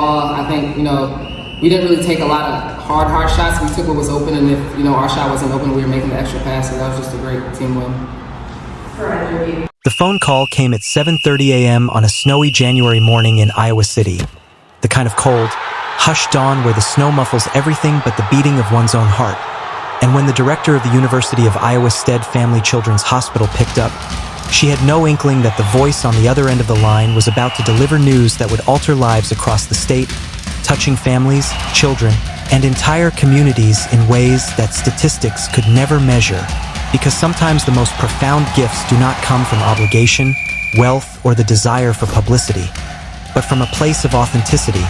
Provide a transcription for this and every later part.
I think, we didn't really take a lot of hard shots. We took what was open, and if, our shot wasn't open, we were making the extra pass, so that was just a great team win. The phone call came at 7:30 a.m. on a snowy January morning in Iowa City. The kind of cold, hushed dawn where the snow muffles everything but the beating of one's own heart. And when the director of the University of Iowa Stead Family Children's Hospital picked up, she had no inkling that the voice on the other end of the line was about to deliver news that would alter lives across the state, touching families, children, and entire communities in ways that statistics could never measure. Because sometimes the most profound gifts do not come from obligation, wealth, or the desire for publicity, but from a place of authenticity,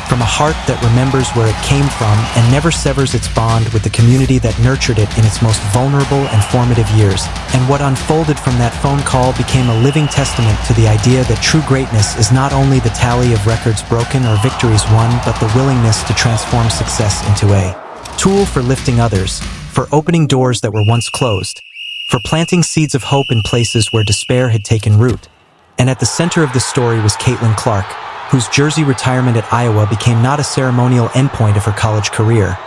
from a heart that remembers where it came from and never severs its bond with the community that nurtured it in its most vulnerable and formative years. And what unfolded from that phone call became a living testament to the idea that true greatness is not only the tally of records broken or victories won, but the willingness to transform success into a tool for lifting others, for opening doors that were once closed, for planting seeds of hope in places where despair had taken root. And at the center of the story was Caitlin Clark, whose jersey retirement at Iowa became not a ceremonial endpoint of her college career,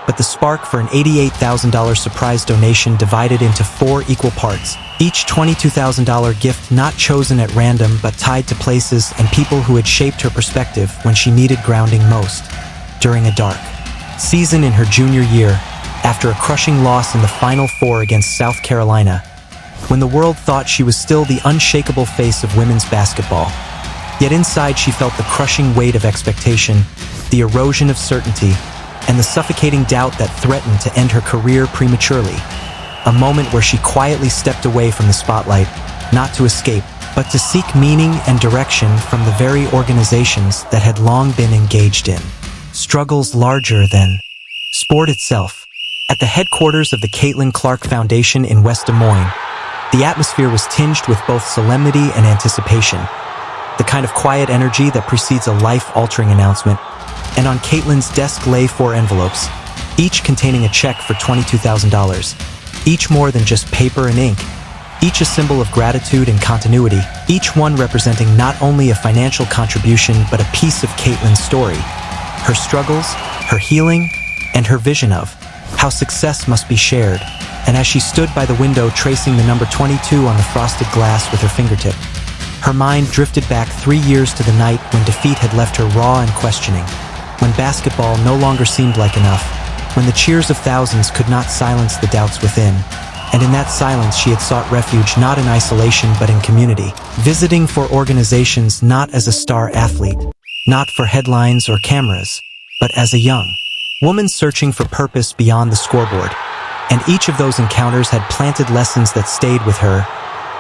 but the spark for an $88,000 surprise donation divided into 4 equal parts, each $22,000 gift not chosen at random but tied to places and people who had shaped her perspective when she needed grounding most. During a dark season in her junior year, after a crushing loss in the Final Four against South Carolina, when the world thought she was still the unshakable face of women's basketball, yet inside she felt the crushing weight of expectation, the erosion of certainty, and the suffocating doubt that threatened to end her career prematurely. A moment where she quietly stepped away from the spotlight, not to escape, but to seek meaning and direction from the very organizations that had long been engaged in struggles larger than sport itself. At the headquarters of the Caitlin Clark Foundation in West Des Moines, the atmosphere was tinged with both solemnity and anticipation, the kind of quiet energy that precedes a life-altering announcement. And on Caitlin's desk lay 4 envelopes, each containing a check for $22,000, each more than just paper and ink, each a symbol of gratitude and continuity, each one representing not only a financial contribution but a piece of Caitlin's story, her struggles, her healing, and her vision of how success must be shared. And as she stood by the window tracing the number 22 on the frosted glass with her fingertip, her mind drifted back 3 years to the night when defeat had left her raw and questioning, when basketball no longer seemed like enough, when the cheers of thousands could not silence the doubts within. And in that silence she had sought refuge not in isolation but in community, visiting for organizations not as a star athlete, not for headlines or cameras, but as a young woman searching for purpose beyond the scoreboard. And each of those encounters had planted lessons that stayed with her,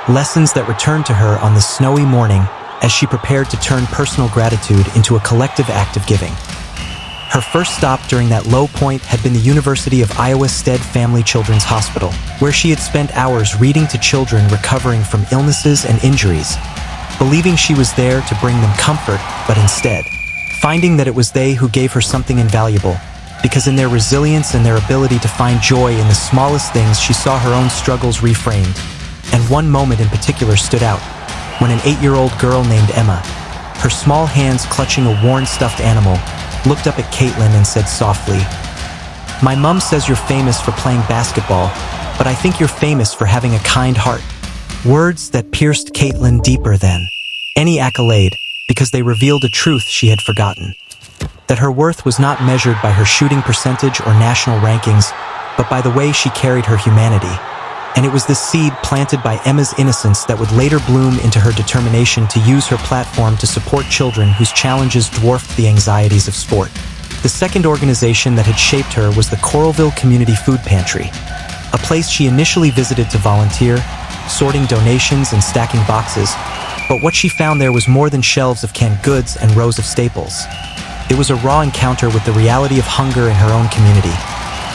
lessons that returned to her on this snowy morning as she prepared to turn personal gratitude into a collective act of giving. Her first stop during that low point had been the University of Iowa Stead Family Children's Hospital, where she had spent hours reading to children recovering from illnesses and injuries, believing she was there to bring them comfort, but instead, finding that it was they who gave her something invaluable, because in their resilience and their ability to find joy in the smallest things, she saw her own struggles reframed. And one moment in particular stood out, when an 8-year-old girl named Emma, her small hands clutching a worn stuffed animal, looked up at Caitlin and said softly, "My mom says you're famous for playing basketball, but I think you're famous for having a kind heart." Words that pierced Caitlin deeper than any accolade, because they revealed a truth she had forgotten. That her worth was not measured by her shooting percentage or national rankings, but by the way she carried her humanity. And it was this seed planted by Emma's innocence that would later bloom into her determination to use her platform to support children whose challenges dwarfed the anxieties of sport. The second organization that had shaped her was the Coralville Community Food Pantry, a place she initially visited to volunteer, sorting donations and stacking boxes. But what she found there was more than shelves of canned goods and rows of staples. It was a raw encounter with the reality of hunger in her own community.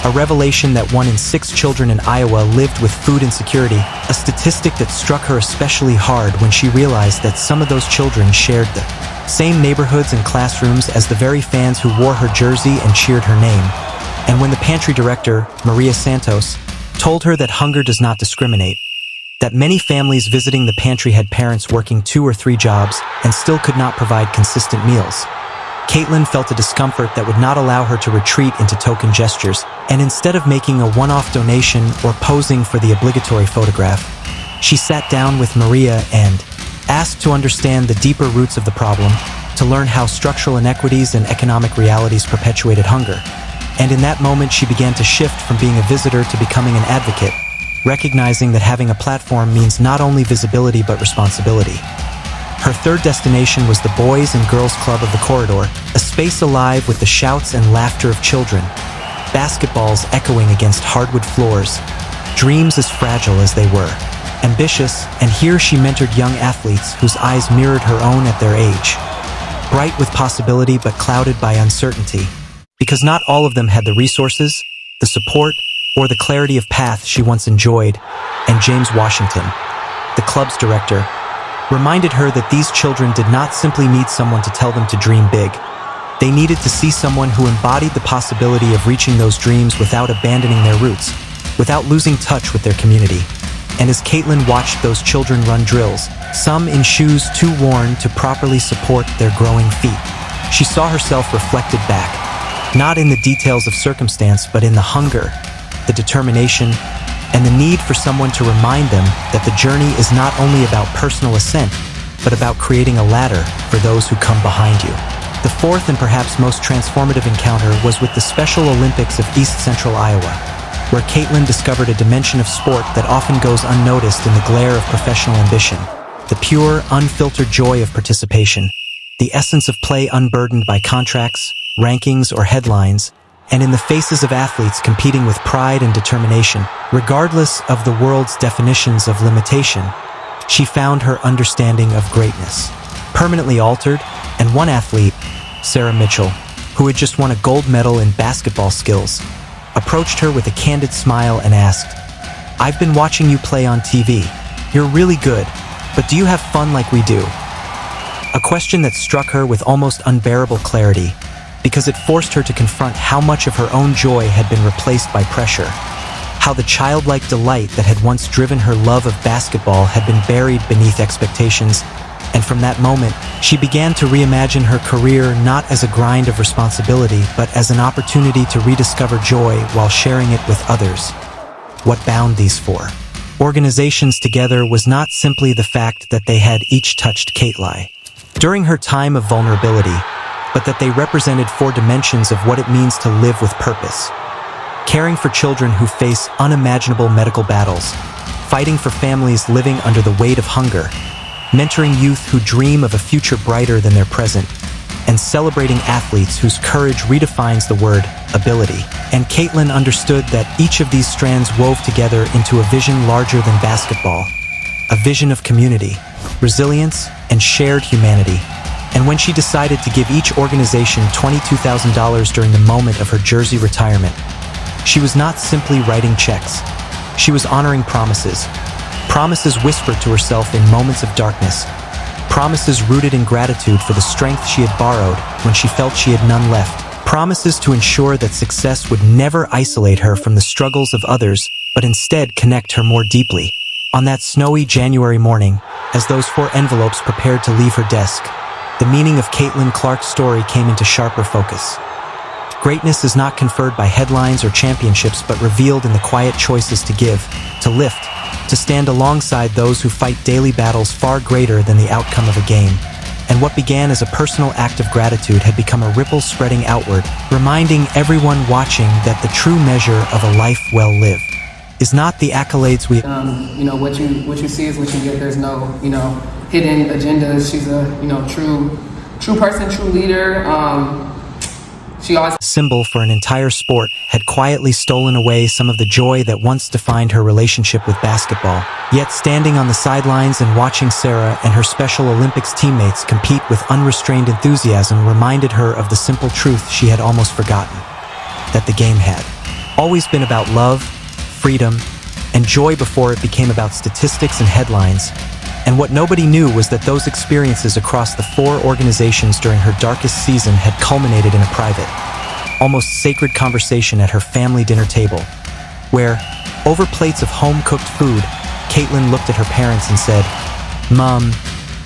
A revelation that 1 in 6 children in Iowa lived with food insecurity, a statistic that struck her especially hard when she realized that some of those children shared the same neighborhoods and classrooms as the very fans who wore her jersey and cheered her name. And when the pantry director, Maria Santos, told her that hunger does not discriminate, that many families visiting the pantry had parents working 2 or 3 jobs and still could not provide consistent meals, Caitlin felt a discomfort that would not allow her to retreat into token gestures, and instead of making a one-off donation or posing for the obligatory photograph, she sat down with Maria and asked to understand the deeper roots of the problem, to learn how structural inequities and economic realities perpetuated hunger. And in that moment, she began to shift from being a visitor to becoming an advocate, recognizing that having a platform means not only visibility but responsibility. Her third destination was the Boys and Girls Club of the Corridor, a space alive with the shouts and laughter of children, basketballs echoing against hardwood floors, dreams as fragile as they were, ambitious, and here she mentored young athletes whose eyes mirrored her own at their age. Bright with possibility but clouded by uncertainty, because not all of them had the resources, the support, or the clarity of path she once enjoyed, and James Washington, the club's director, reminded her that these children did not simply need someone to tell them to dream big. They needed to see someone who embodied the possibility of reaching those dreams without abandoning their roots, without losing touch with their community. And as Caitlin watched those children run drills, some in shoes too worn to properly support their growing feet, she saw herself reflected back, not in the details of circumstance, but in the hunger, the determination, and the need for someone to remind them that the journey is not only about personal ascent, but about creating a ladder for those who come behind you. The fourth and perhaps most transformative encounter was with the Special Olympics of East Central Iowa, where Caitlin discovered a dimension of sport that often goes unnoticed in the glare of professional ambition, the pure, unfiltered joy of participation, the essence of play unburdened by contracts, rankings, or headlines, and in the faces of athletes competing with pride and determination, regardless of the world's definitions of limitation. She found her understanding of greatness permanently altered, and one athlete, Sarah Mitchell, who had just won a gold medal in basketball skills, approached her with a candid smile and asked, "I've been watching you play on TV. You're really good, but do you have fun like we do?" A question that struck her with almost unbearable clarity, because it forced her to confront how much of her own joy had been replaced by pressure, how the childlike delight that had once driven her love of basketball had been buried beneath expectations, and from that moment, she began to reimagine her career not as a grind of responsibility, but as an opportunity to rediscover joy while sharing it with others. What bound these four organizations together was not simply the fact that they had each touched Caitlin during her time of vulnerability, but that they represented four dimensions of what it means to live with purpose. Caring for children who face unimaginable medical battles, fighting for families living under the weight of hunger, mentoring youth who dream of a future brighter than their present, and celebrating athletes whose courage redefines the word ability. And Caitlin understood that each of these strands wove together into a vision larger than basketball, a vision of community, resilience, and shared humanity. And when she decided to give each organization $22,000 during the moment of her jersey retirement, she was not simply writing checks. She was honoring promises. Promises whispered to herself in moments of darkness. Promises rooted in gratitude for the strength she had borrowed when she felt she had none left. Promises to ensure that success would never isolate her from the struggles of others, but instead connect her more deeply. On that snowy January morning, as those four envelopes prepared to leave her desk, the meaning of Caitlin Clark's story came into sharper focus. Greatness is not conferred by headlines or championships, but revealed in the quiet choices to give, to lift, to stand alongside those who fight daily battles far greater than the outcome of a game. And what began as a personal act of gratitude had become a ripple spreading outward, reminding everyone watching that the true measure of a life well lived is not the accolades we... What you see is what you get. There's no, hidden agendas. She's a, true person, true leader. She always... symbol for an entire sport had quietly stolen away some of the joy that once defined her relationship with basketball. Yet standing on the sidelines and watching Sarah and her Special Olympics teammates compete with unrestrained enthusiasm reminded her of the simple truth she had almost forgotten, that the game had always been about love, freedom, and joy before it became about statistics and headlines. And what nobody knew was that those experiences across the four organizations during her darkest season had culminated in a private, almost sacred conversation at her family dinner table, where, over plates of home-cooked food, Caitlin looked at her parents and said, "Mom,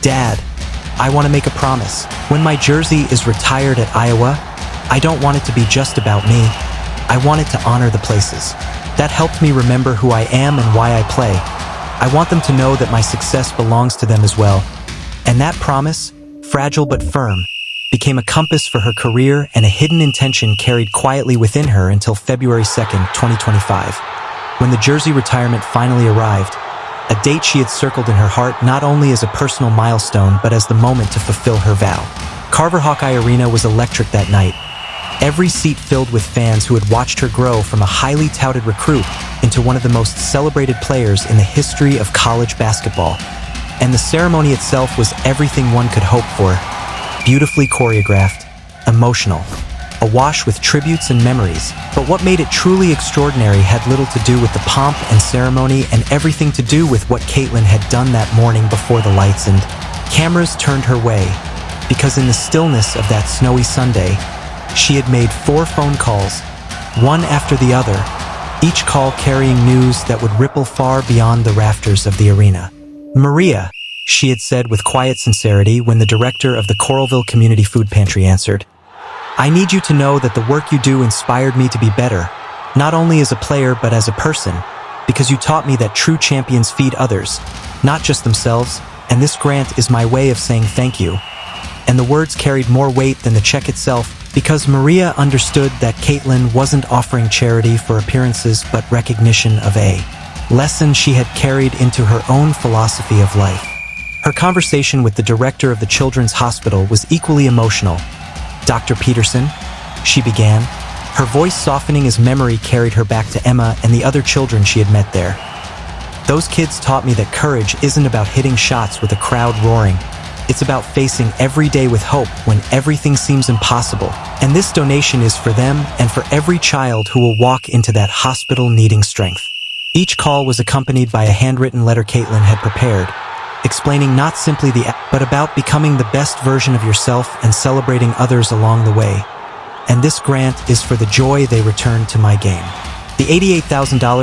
Dad, I want to make a promise. When my jersey is retired at Iowa, I don't want it to be just about me. I want it to honor the places that helped me remember who I am and why I play. I want them to know that my success belongs to them as well. And that promise, fragile but firm, became a compass for her career and a hidden intention carried quietly within her until February 2nd, 2025, when the jersey retirement finally arrived, a date she had circled in her heart not only as a personal milestone but as the moment to fulfill her vow. Carver Hawkeye Arena was electric that night, every seat filled with fans who had watched her grow from a highly touted recruit into one of the most celebrated players in the history of college basketball. And the ceremony itself was everything one could hope for. Beautifully choreographed, emotional, awash with tributes and memories. But what made it truly extraordinary had little to do with the pomp and ceremony and everything to do with what Caitlin had done that morning before the lights and cameras turned her way. Because in the stillness of that snowy Sunday, she had made 4 phone calls, one after the other, each call carrying news that would ripple far beyond the rafters of the arena. "Maria," she had said with quiet sincerity when the director of the Coralville Community Food Pantry answered, "I need you to know that the work you do inspired me to be better, not only as a player but as a person, because you taught me that true champions feed others, not just themselves, and this grant is my way of saying thank you." And the words carried more weight than the check itself, because Maria understood that Caitlin wasn't offering charity for appearances but recognition of a lesson she had carried into her own philosophy of life. Her conversation with the director of the Children's Hospital was equally emotional. "Dr. Peterson," she began, her voice softening as memory carried her back to Emma and the other children she had met there. "Those kids taught me that courage isn't about hitting shots with a crowd roaring. It's about facing every day with hope when everything seems impossible. And this donation is for them and for every child who will walk into that hospital needing strength." Each call was accompanied by a handwritten letter Caitlin had prepared, explaining not simply the act, but about becoming the best version of yourself and celebrating others along the way. "And this grant is for the joy they return to my game." The $88,000